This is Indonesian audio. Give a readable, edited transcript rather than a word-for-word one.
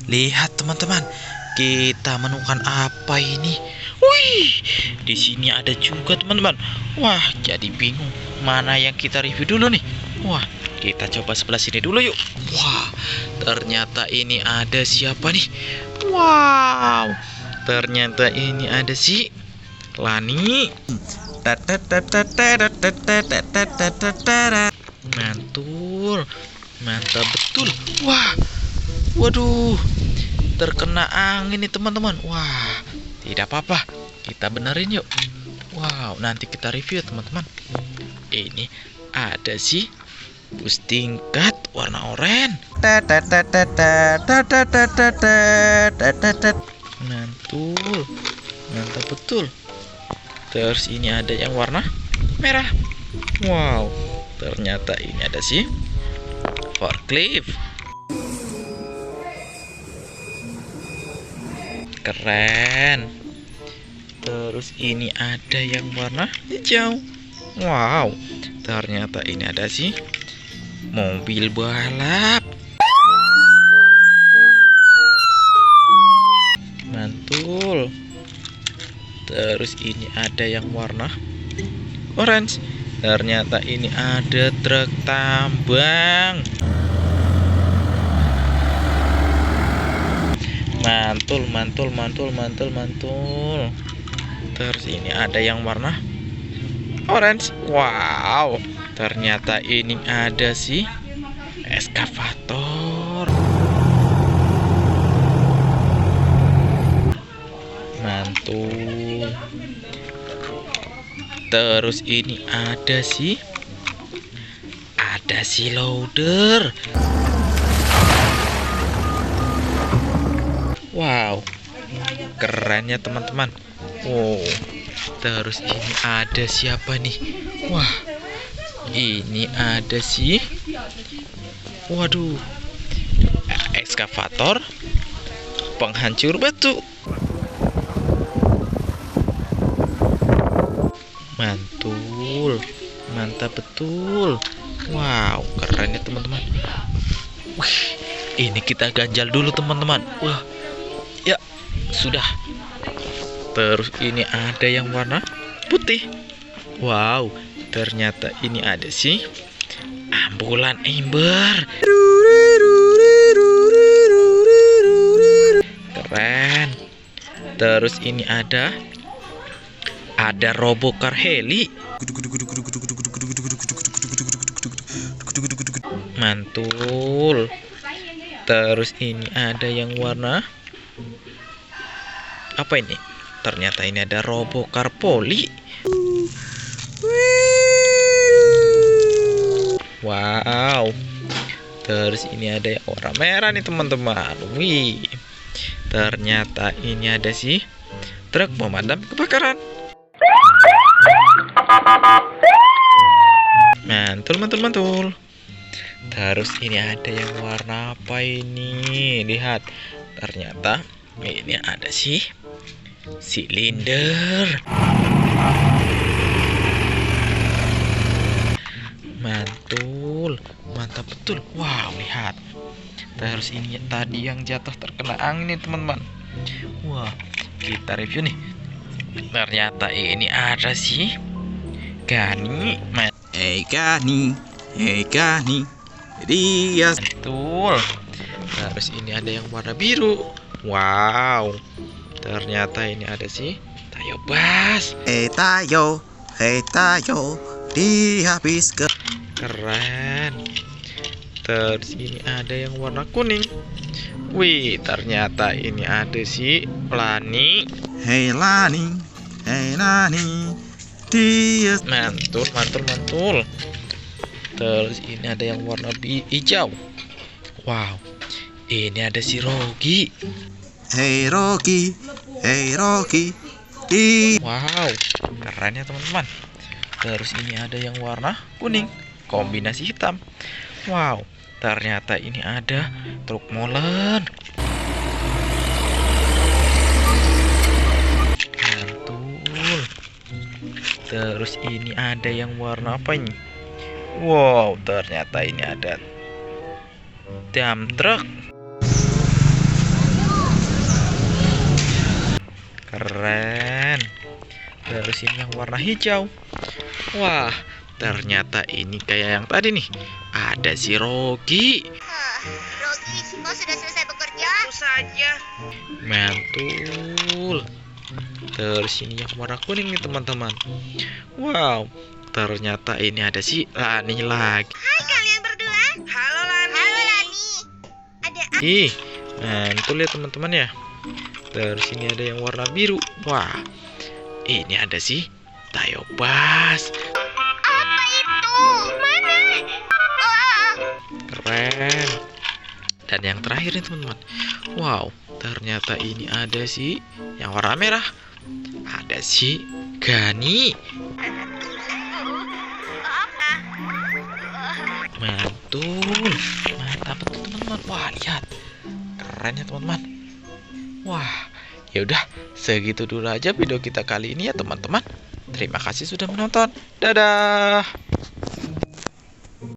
Lihat teman-teman, kita menemukan apa ini? Wih, di sini ada juga teman-teman. Wah, jadi bingung mana yang kita review dulu nih. Wah, kita coba sebelah sini dulu yuk. Wah, ternyata ini ada siapa nih? Wow, ternyata ini ada si Lani. Mantul, mantap betul. Wah, waduh, terkena angin nih teman-teman. Wah, tidak apa-apa, kita benerin yuk. Wow, nanti kita review teman-teman. Ini ada sih bus tingkat warna oranye. Mantul, mantap betul. Terus ini ada yang warna merah. Wow, ternyata ini ada sih forklift. Keren. Terus ini ada yang warna hijau. Wow, ternyata ini ada sih mobil balap. Mantul. Terus ini ada yang warna orange. Ternyata ini ada truk tambang. Mantul, mantul, mantul, mantul, mantul. Terus ini ada yang warna orange. Wow, ternyata ini ada sih eskavator. Mantul. Terus ini ada sih loader. Wow, keren ya teman-teman. Wow, terus ini ada siapa nih? Wah, ini ada sih, waduh, ekskavator penghancur batu. Mantul, mantap betul. Wow, keren ya teman-teman. Wih, ini kita ganjal dulu teman-teman. Wah, ya sudah. Terus ini ada yang warna putih. Wow, ternyata ini ada sih ambulan ember. Keren. Terus ini ada robokar heli. Mantul. Terus ini ada yang warna apa ini? Ternyata ini ada robokar poli. Wow. Terus ini ada yang warna merah nih teman-teman. Wih. Ternyata ini ada sih truk pemadam kebakaran. Mantul, mantul, mantul. Terus ini ada yang warna apa ini? Lihat, ternyata ini ada sih silinder. Mantul, mantap betul. Wow, lihat. Terus ini tadi yang jatuh terkena angin nih teman-teman. Wah, kita review nih. Ternyata ini ada sih Gani. Gani, Gani, dia. Betul. Terus ini ada yang warna biru. Wow, ternyata ini ada sih Tayo Bas. Tayo, dihabis ke. Keren. Terus ini ada yang warna kuning. Wih, ternyata ini ada sih Lani. Lani, dia. Mantul, mantul, mantul. Terus ini ada yang warna hijau. Wow, ini ada si Rogi. Rogi, Wow, keren ya teman-teman. Terus ini ada yang warna kuning, kombinasi hitam. Wow, ternyata ini ada truk molen. Mantul. Terus ini ada yang warna apa ini? Wow, ternyata ini ada dump truck. Keren. Terus ini yang warna hijau. Wah, ternyata ini kayak yang tadi nih. Ada si Rogi. Rogi, kau sudah selesai bekerja? Tentu saja. Mantul. Terus ini yang warna kuning nih teman-teman. Wow, ternyata ini ada si Lani lagi. Hai kalian berdua. Halo Lani. Halo Lani. Ada Ih, mantul ya teman-teman ya. Terus ini ada yang warna biru. Wah, ini ada si Tayobas. apa itu? Mana? Oh, Keren. Dan yang terakhir nih teman-teman. Wow, ternyata ini ada si yang warna merah. Ada si Gani. Mantul. Mantap betul teman-teman. Wah, lihat. Keren ya teman-teman. Wah, ya udah segitu dulu aja video kita kali ini ya teman-teman. Terima kasih sudah menonton. Dadah.